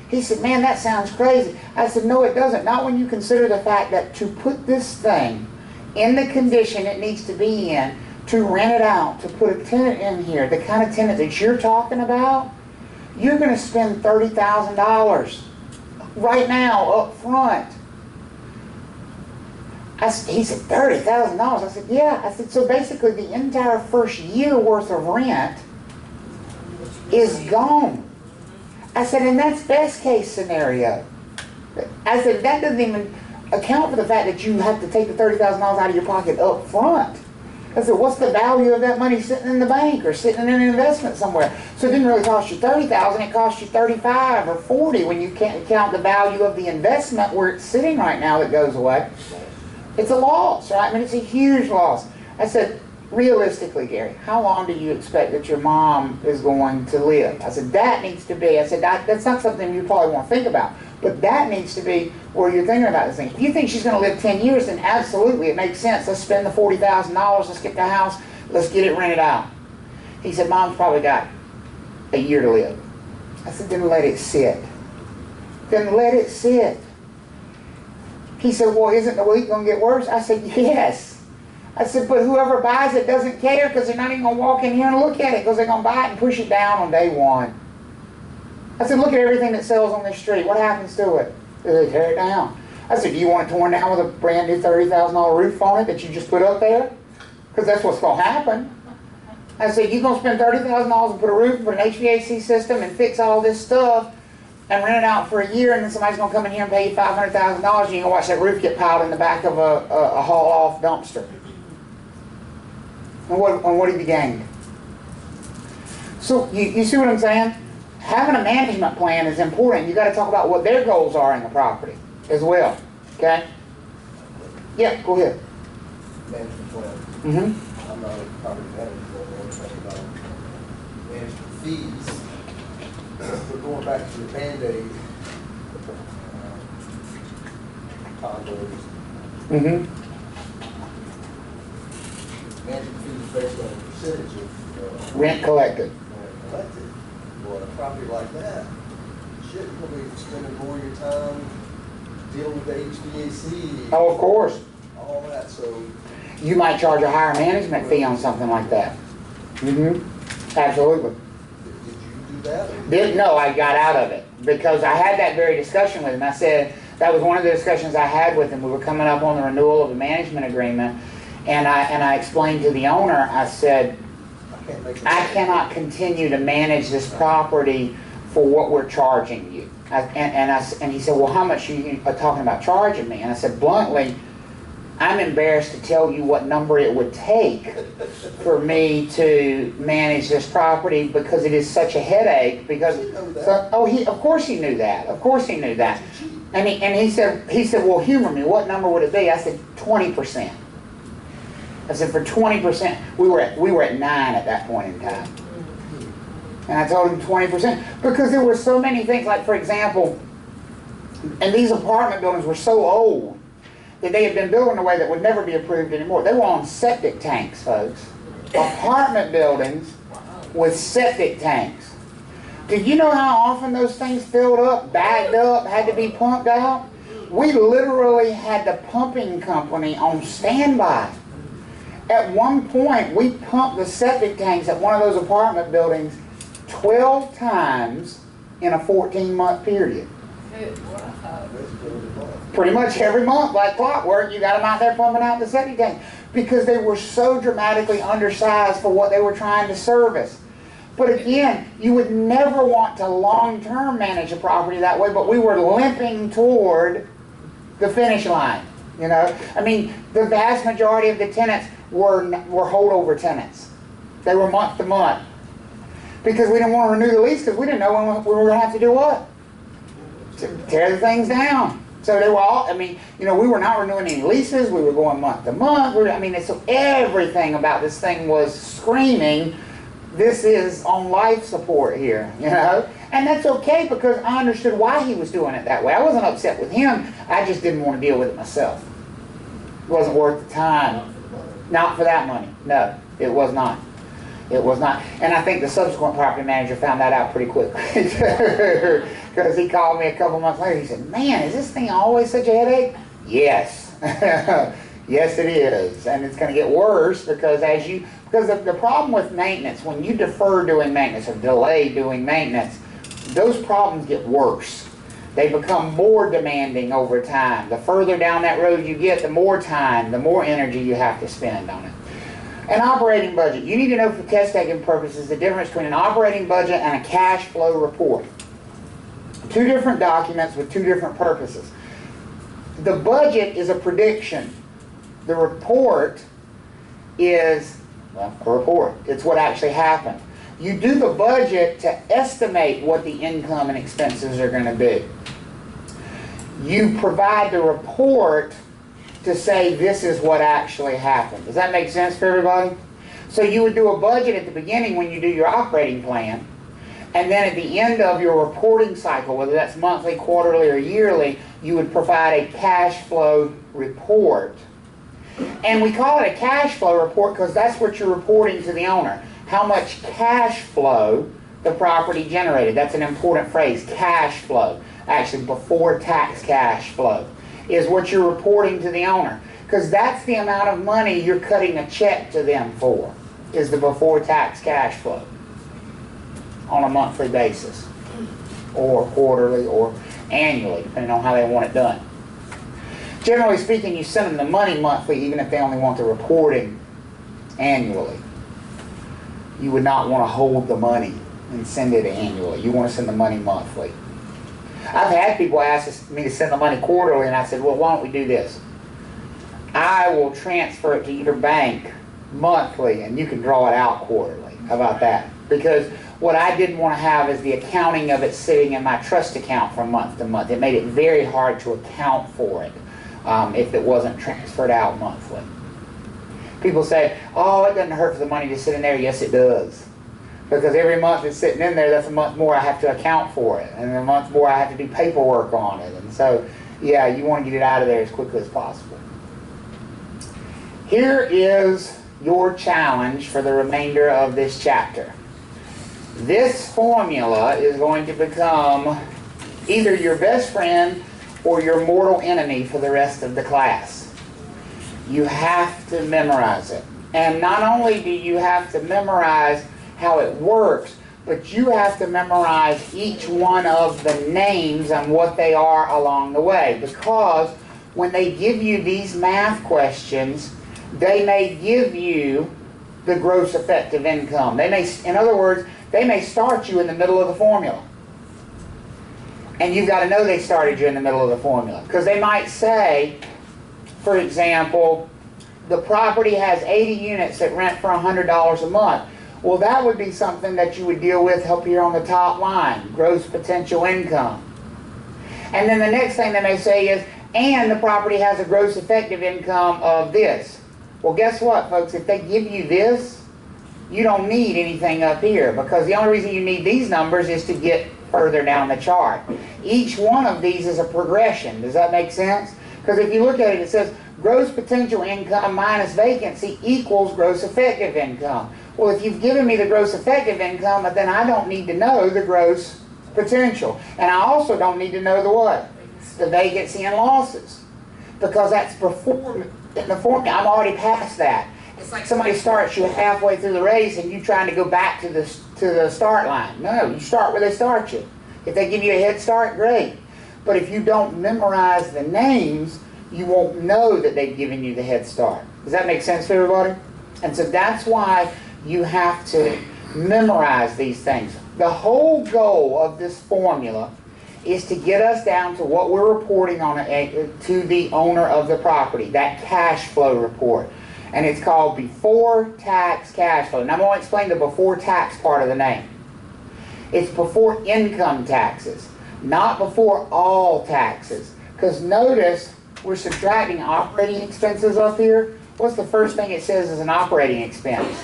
[SPEAKER 1] He said, man, that sounds crazy. I said, no, it doesn't. Not when you consider the fact that to put this thing in the condition it needs to be in, to rent it out, to put a tenant in here, the kind of tenant that you're talking about, you're going to spend $30,000 right now up front. He said, $30,000? I said, yeah. I said, so basically the entire first year worth of rent is gone. I said, and that's best case scenario. I said, that doesn't even account for the fact that you have to take the $30,000 out of your pocket up front. I said, what's the value of that money sitting in the bank or sitting in an investment somewhere? So it didn't really cost you $30,000, it cost you $35 or $40 when you can't count the value of the investment where it's sitting right now that goes away. It's a loss, right? It's a huge loss. I said, realistically, Gary, how long do you expect that your mom is going to live? I said, that needs to be, that's not something you probably want to think about, but that needs to be where you're thinking about this thing. If you think she's going to live 10 years, then absolutely, it makes sense. Let's spend the $40,000, let's get the house, let's get it rented out. He said, Mom's probably got a year to live. I said, then let it sit. Then let it sit. He said, well, isn't the week going to get worse? I said, yes. I said, but whoever buys it doesn't care because they're not even going to walk in here and look at it because they're going to buy it and push it down on day one. I said, look at everything that sells on this street. What happens to it? They tear it down. I said, do you want it torn down with a brand new $30,000 roof on it that you just put up there? Because that's what's going to happen. I said, you're going to spend $30,000 and put a roof and put an HVAC system and fix all this stuff and rent it out for a year, and then somebody's going to come in here and pay you $500,000 and you're going to watch that roof get piled in the back of a haul-off dumpster. And what have you gained? So you see what I'm saying? Having a management plan is important. You've got to talk about what their goals are in the property as well. Okay? Yeah, go ahead.
[SPEAKER 4] Management plan.
[SPEAKER 1] Mm-hmm.
[SPEAKER 4] I'm not a property manager, but I want to talk about fees, we're going back to the Band-Aid condos.
[SPEAKER 1] Mm-hmm.
[SPEAKER 4] Management fees is based on a percentage of
[SPEAKER 1] Rent collected.
[SPEAKER 4] collected. Well, a property like that, shit, you're gonna be spending more of your time dealing with the HVAC,
[SPEAKER 1] Oh, of course.
[SPEAKER 4] all that, so.
[SPEAKER 1] You might charge a higher management fee on something like that. Mm-hmm. Absolutely.
[SPEAKER 4] Did you do that?
[SPEAKER 1] No, I got out of it because I had that very discussion with him. I said that was one of the discussions I had with him. We were coming up on the renewal of the management agreement, and I explained to the owner. I said, I cannot continue to manage this property for what we're charging you. And he said, well, how much are you talking about charging me? And I said, bluntly, I'm embarrassed to tell you what number it would take for me to manage this property because it is such a headache. Because of course he knew that. Of course he knew that. And he said, well, humor me. What number would it be? I said 20%. I said for 20%, we were at 9 at that point in time. And I told him 20% because there were so many things. Like for example, and these apartment buildings were so old that they had been built in a way that would never be approved anymore. They were on septic tanks, folks. Apartment buildings with septic tanks. Did you know how often those things filled up, bagged up, had to be pumped out? We literally had the pumping company on standby. At one point, we pumped the septic tanks at one of those apartment buildings 12 times in a 14-month period. Pretty much every month, like clockwork, you got them out there pumping out the septic tank because they were so dramatically undersized for what they were trying to service. But again, you would never want to long-term manage a property that way, but we were limping toward the finish line. You know, I mean, the vast majority of the tenants were holdover tenants. They were month to month because we didn't want to renew the lease because we didn't know when we were going to have to do what? Tear the things down. So they were all, I mean, you know, we were not renewing any leases. We were going month to month. So everything about this thing was screaming, this is on life support here, you know? And that's okay because I understood why he was doing it that way. I wasn't upset with him. I just didn't want to deal with it myself. It wasn't worth the time. Not for that money. No, it was not. It was not. And I think the subsequent property manager found that out pretty quickly. Because he called me a couple months later. He said, man, is this thing always such a headache? Yes. Yes, it is. And it's going to get worse because the problem with maintenance, when you defer doing maintenance or delay doing maintenance, those problems get worse. They become more demanding over time. The further down that road you get, the more time, the more energy you have to spend on it. An operating budget. You need to know for test-taking purposes the difference between an operating budget and a cash flow report. Two different documents with two different purposes. The budget is a prediction. The report is, well, a report. It's what actually happened. You do the budget to estimate what the income and expenses are going to be. You provide the report to say this is what actually happened. Does that make sense for everybody? So you would do a budget at the beginning when you do your operating plan, and then at the end of your reporting cycle, whether that's monthly, quarterly, or yearly, you would provide a cash flow report. And we call it a cash flow report because that's what you're reporting to the owner. How much cash flow the property generated. That's an important phrase, cash flow. Actually, before tax cash flow is what you're reporting to the owner. Because that's the amount of money you're cutting a check to them for, is the before tax cash flow on a monthly basis, or quarterly, or annually, depending on how they want it done. Generally speaking, you send them the money monthly even if they only want the reporting annually. You would not want to hold the money and send it annually. You want to send the money monthly. I've had people ask me to send the money quarterly, and I said, well, why don't we do this? I will transfer it to your bank monthly, and you can draw it out quarterly. How about that? Because what I didn't want to have is the accounting of it sitting in my trust account from month to month. It made it very hard to account for it if it wasn't transferred out monthly. People say, oh, it doesn't hurt for the money to sit in there. Yes, it does. Because every month it's sitting in there, that's a month more I have to account for it. And a month more I have to do paperwork on it. And so, yeah, you want to get it out of there as quickly as possible. Here is your challenge for the remainder of this chapter. This formula is going to become either your best friend or your mortal enemy for the rest of the class. You have to memorize it. And not only do you have to memorize how it works, but you have to memorize each one of the names and what they are along the way. Because when they give you these math questions, they may give you the gross effective income. They may, in other words, they may start you in the middle of the formula. And you've got to know they started you in the middle of the formula. Because they might say, for example, the property has 80 units that rent for $100 a month. Well, that would be something that you would deal with up here on the top line, gross potential income. And then the next thing they may say is, and the property has a gross effective income of this. Well, guess what, folks? If they give you this, you don't need anything up here, because the only reason you need these numbers is to get further down the chart. Each one of these is a progression. Does that make sense? Because if you look at it, it says gross potential income minus vacancy equals gross effective income. Well, if you've given me the gross effective income, then I don't need to know the gross potential. And I also don't need to know the what? The vacancy and losses. Because that's before, in the formula, I'm already past that. It's like somebody starts you halfway through the race and you trying to go back to the start line. No, you start where they start you. If they give you a head start, great. But if you don't memorize the names, you won't know that they've given you the head start. Does that make sense to everybody? And so that's why you have to memorize these things. The whole goal of this formula is to get us down to what we're reporting on to the owner of the property, that cash flow report. And it's called before tax cash flow. Now I'm going to explain the before tax part of the name. It's before income taxes, not before all taxes. Because notice we're subtracting operating expenses up here. What's the first thing it says is an operating expense?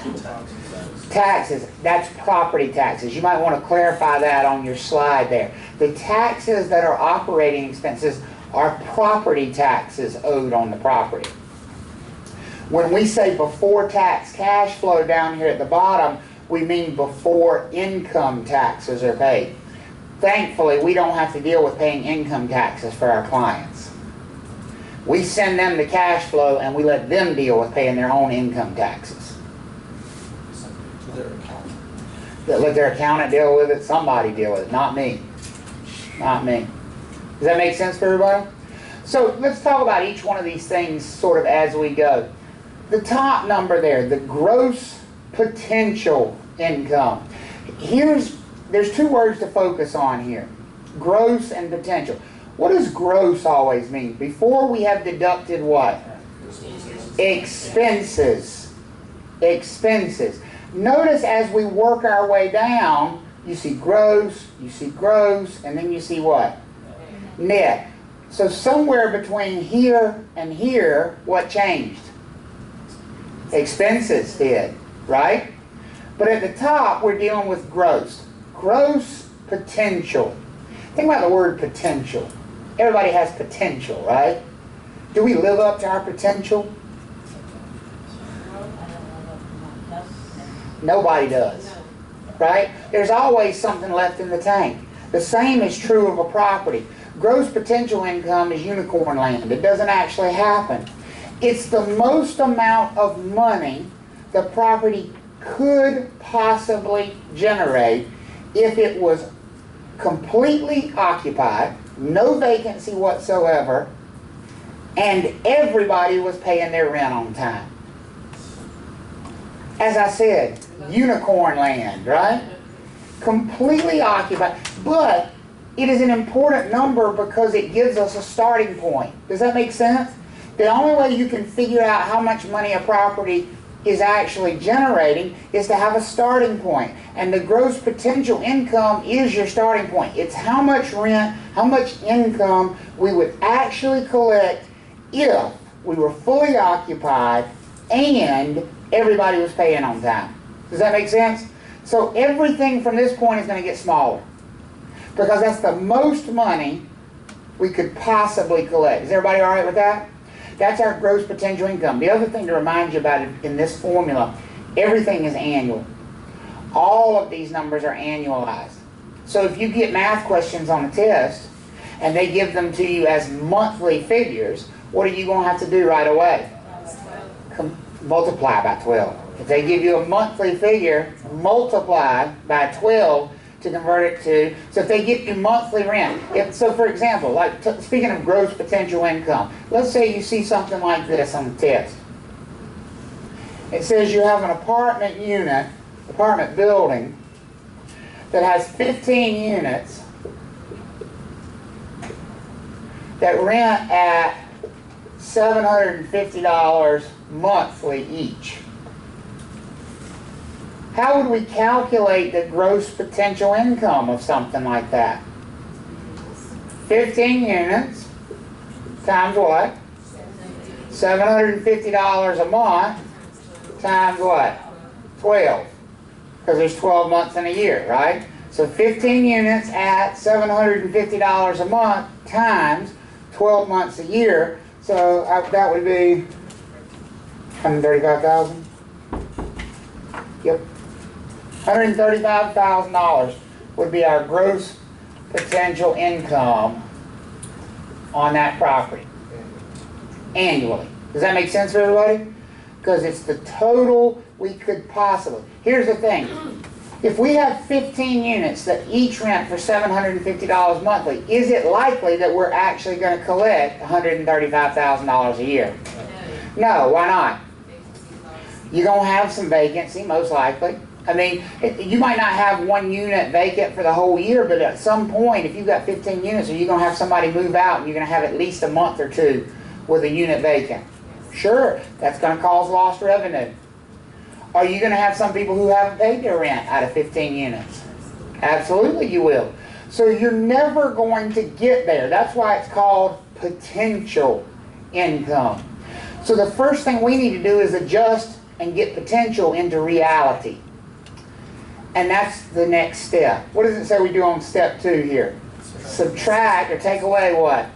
[SPEAKER 1] Taxes. That's property taxes. You might want to clarify that on your slide there. The taxes that are operating expenses are property taxes owed on the property. When we say before tax cash flow down here at the bottom, we mean before income taxes are paid. Thankfully, we don't have to deal with paying income taxes for our clients. We send them the cash flow and we let them deal with paying their own income taxes. Let their accountant deal with it, somebody deal with it, not me. Not me. Does that make sense for everybody? So let's talk about each one of these things sort of as we go. The top number there, the gross potential income. There's two words to focus on here. Gross and potential. What does gross always mean? Before we have deducted what? Expenses. Expenses. Notice as we work our way down, you see gross, and then you see what? Net. So somewhere between here and here, what changed? Expenses did, right? But at the top, we're dealing with gross. Gross potential. Think about the word potential. Everybody has potential, right? Do we live up to our potential? Nobody does, right? There's always something left in the tank. The same is true of a property. Gross potential income is unicorn land. It doesn't actually happen. It's the most amount of money the property could possibly generate if it was completely occupied, no vacancy whatsoever, and everybody was paying their rent on time. As I said, unicorn land, right? Completely occupied. But it is an important number because it gives us a starting point. Does that make sense? The only way you can figure out how much money a property is actually generating is to have a starting point. And the gross potential income is your starting point. It's how much rent, how much income we would actually collect if we were fully occupied and everybody was paying on time. Does that make sense? So everything from this point is going to get smaller, because that's the most money we could possibly collect. Is everybody all right with that? That's our gross potential income. The other thing to remind you about it in this formula, everything is annual. All of these numbers are annualized. So if you get math questions on a test and they give them to you as monthly figures, what are you going to have to do right away? Multiply by 12. If they give you a monthly figure, multiply by 12 to convert it to, so if they give you monthly rent, so for example, like speaking of gross potential income, let's say you see something like this on the test. It says you have an apartment building that has 15 units that rent at $750 monthly each. How would we calculate the gross potential income of something like that? 15 units times what? $750 a month times what? 12. Because there's 12 months in a year, right? So 15 units at $750 a month times 12 months a year. So that would be $135,000. Yep. $135,000 would be our gross potential income on that property annually. Does that make sense for everybody? Because it's the total we could possibly. Here's the thing. If we have 15 units that each rent for $750 monthly, is it likely that we're actually going to collect $135,000 a year? No, why not? You're going to have some vacancy, most likely. I mean, you might not have one unit vacant for the whole year, but at some point, if you've got 15 units, are you going to have somebody move out and you're going to have at least a month or two with a unit vacant? Sure, that's going to cause lost revenue. Are you going to have some people who haven't paid their rent out of 15 units? Absolutely you will. So you're never going to get there. That's why it's called potential income. So the first thing we need to do is adjust and get potential into reality. And that's the next step. What does it say we do on step 2 here? Subtract or take away what?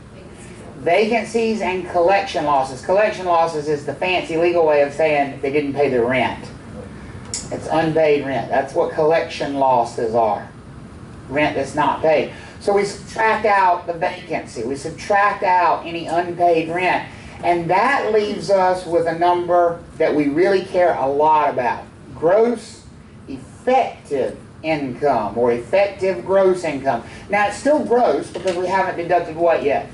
[SPEAKER 1] Vacancies and collection losses. Collection losses is the fancy legal way of saying they didn't pay their rent. It's unpaid rent. That's what collection losses are. Rent that's not paid. So we subtract out the vacancy. We subtract out any unpaid rent. And that leaves us with a number that we really care a lot about. Gross effective income, or effective gross income. Now it's still gross because we haven't deducted what yet?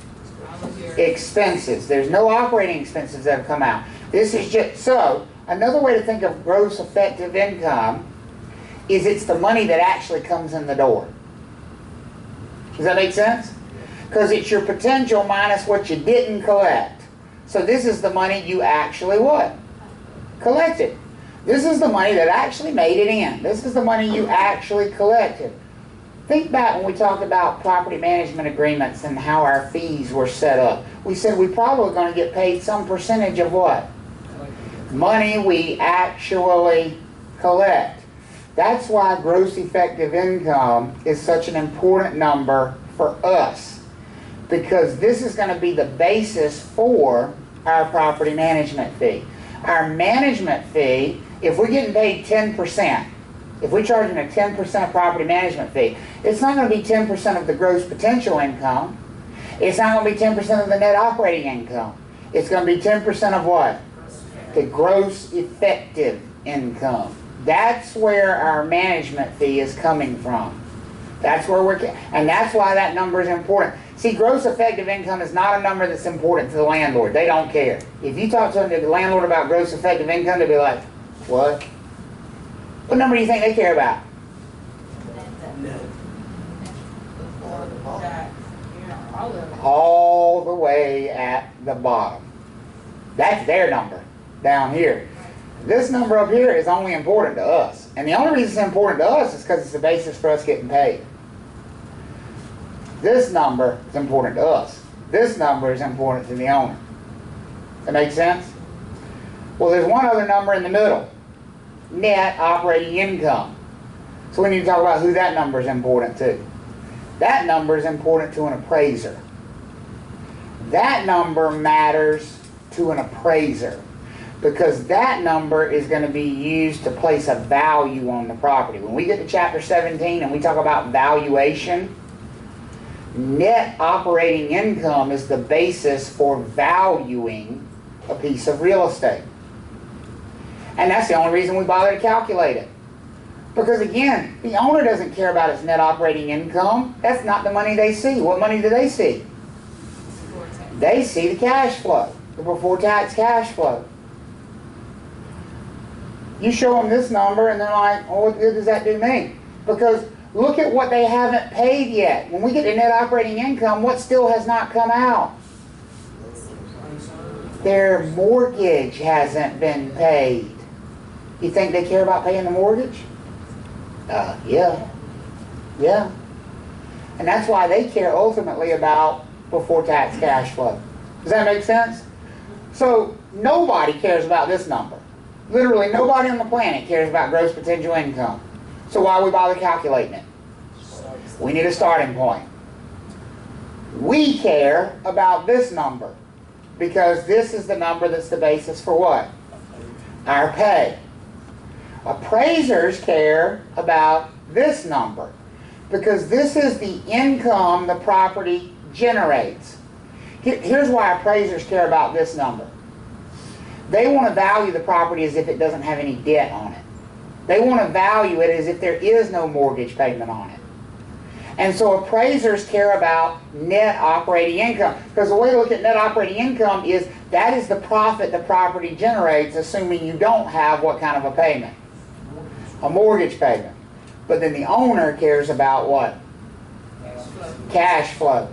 [SPEAKER 1] Expenses. There's no operating expenses that have come out. This is just, so another way to think of gross effective income is it's the money that actually comes in the door. Does that make sense? Because it's your potential minus what you didn't collect. So this is the money you actually what? Collected. This is the money that actually made it in. This is the money you actually collected. Think back when we talked about property management agreements and how our fees were set up. We said we're probably going to get paid some percentage of what? Money we actually collect. That's why gross effective income is such an important number for us. Because this is going to be the basis for our property management fee. Our management fee, if we're getting paid 10%, if we're charging a 10% property management fee, it's not going to be 10% of the gross potential income. It's not going to be 10% of the net operating income. It's going to be 10% of what? The gross effective income. That's where our management fee is coming from. That's where and that's why that number is important. See, gross effective income is not a number that's important to the landlord. They don't care. If you talk to the landlord about gross effective income, they'll be like, what? What number do you think they care about? All the way at the bottom. That's their number down here. This number up here is only important to us. And the only reason it's important to us is because it's the basis for us getting paid. This number is important to us. This number is important to the owner. That makes sense? Well, there's one other number in the middle. Net operating income. So we need to talk about who that number is important to. That number is important to an appraiser. That number matters to an appraiser because that number is going to be used to place a value on the property. When we get to chapter 17 and we talk about valuation, net operating income is the basis for valuing a piece of real estate. And that's the only reason we bother to calculate it. Because again, the owner doesn't care about its net operating income. That's not the money they see. What money do they see? They see the cash flow, the before tax cash flow. You show them this number and they're like, oh, what good does that do me? Because look at what they haven't paid yet. When we get to net operating income, what still has not come out? Their mortgage hasn't been paid. You think they care about paying the mortgage? Yeah. Yeah. And that's why they care ultimately about before tax cash flow. Does that make sense? So nobody cares about this number. Literally nobody on the planet cares about gross potential income. So why we bother calculating it? We need a starting point. We care about this number because this is the number that's the basis for what? Our pay. Appraisers care about this number because this is the income the property generates. Here's why appraisers care about this number. They want to value the property as if it doesn't have any debt on it. They want to value it as if there is no mortgage payment on it. And so appraisers care about net operating income. Because the way to look at net operating income is that is the profit the property generates, assuming you don't have what kind of a payment? A mortgage payment. But then the owner cares about what? Cash flow.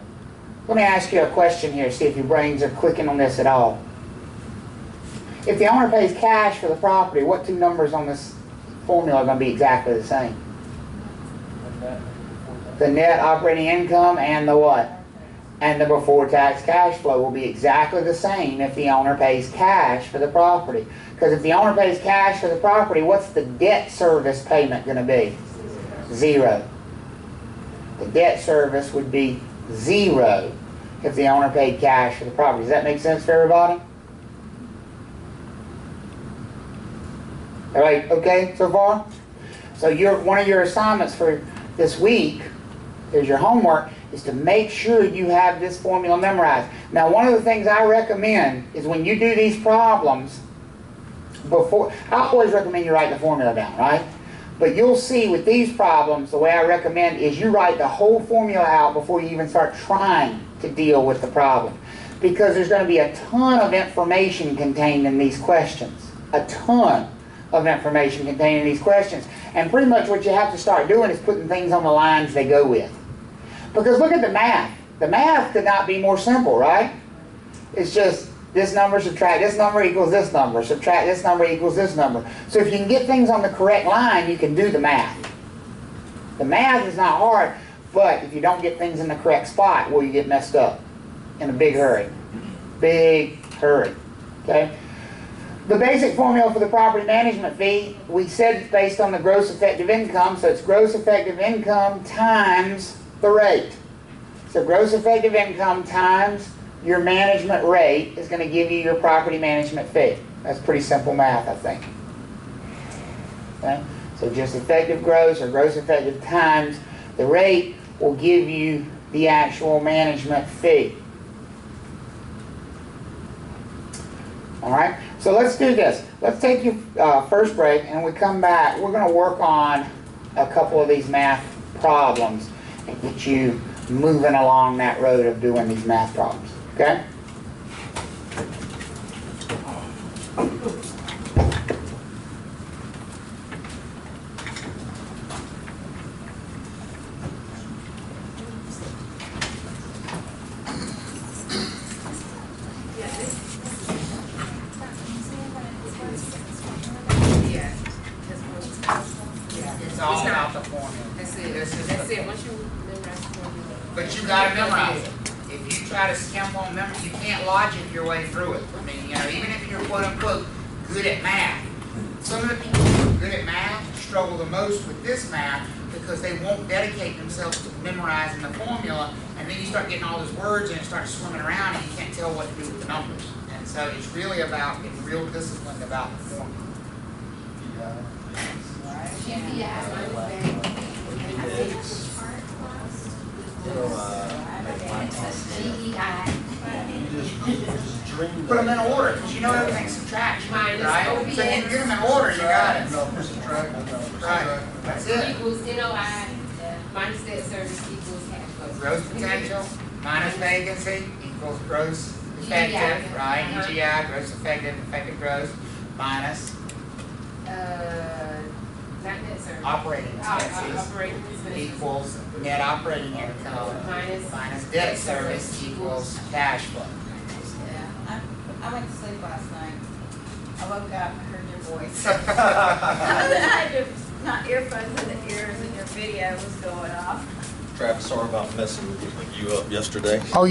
[SPEAKER 1] Let me ask you a question here, see if your brains are clicking on this at all. If the owner pays cash for the property, what two numbers on this formula are going to be exactly the same? The net operating income and the what? And the before tax cash flow will be exactly the same if the owner pays cash for the property. Because if the owner pays cash for the property, what's the debt service payment going to be? Zero. The debt service would be zero if the owner paid cash for the property. Does that make sense for everybody? All right, okay so far? So one of your assignments for this week, is your homework, is to make sure you have this formula memorized. Now, one of the things I recommend is when you do these problems, I always recommend you write the formula down, right? But you'll see with these problems, the way I recommend is you write the whole formula out before you even start trying to deal with the problem. Because there's going to be a ton of information contained in these questions. A ton of information contained in these questions. And pretty much what you have to start doing is putting things on the lines they go with. Because look at the math. The math could not be more simple, right? It's just this number subtract this number equals this number. Subtract this number equals this number. So if you can get things on the correct line, you can do the math. The math is not hard, but if you don't get things in the correct spot, well, you get messed up in a big hurry. Big hurry. Okay? The basic formula for the property management fee, we said it's based on the gross effective income, so it's gross effective income times the rate. So gross effective income times your management rate is going to give you your property management fee. That's pretty simple math, I think. Okay? So just effective gross or gross effective times the rate will give you the actual management fee. All right, so let's do this. Let's take your first break, and when we come back, we're going to work on a couple of these math problems and get you moving along that road of doing these math problems. Okay? It's all about the formula.
[SPEAKER 5] That's it.
[SPEAKER 1] This is
[SPEAKER 5] That's
[SPEAKER 1] the-
[SPEAKER 5] it. Once you memorize the formula.
[SPEAKER 1] But you got to memorize it. If you try to skimp on memory, you can't logic your way through it. I mean, even if you're quote unquote good at math, some of the people good at math struggle the most with this math because they won't dedicate themselves to memorizing the formula, and then you start getting all those words and it starts swimming around and you can't tell what to do with the numbers. And so it's really about getting real disciplined about the formula. Put them in order, because you know everything's subtraction, right? So you get them in order, you got it.
[SPEAKER 4] No, subtract,
[SPEAKER 1] Right, that's it.
[SPEAKER 5] Equals NOI, minus debt service equals cash flow.
[SPEAKER 1] Gross potential minus vacancy equals gross effective,
[SPEAKER 5] GEI.
[SPEAKER 1] right?
[SPEAKER 5] Uh-huh.
[SPEAKER 1] EGI, gross effective, effective gross, minus
[SPEAKER 5] Not debt service.
[SPEAKER 1] operating expenses
[SPEAKER 5] Operating expenses.
[SPEAKER 1] equals net operating income minus debt service equals cash flow.
[SPEAKER 2] Yeah, I went to sleep last night. I woke up and heard your voice. I had my earphones in the ears and your video was going off.
[SPEAKER 6] Travis, sorry about messing you up yesterday.
[SPEAKER 1] Oh,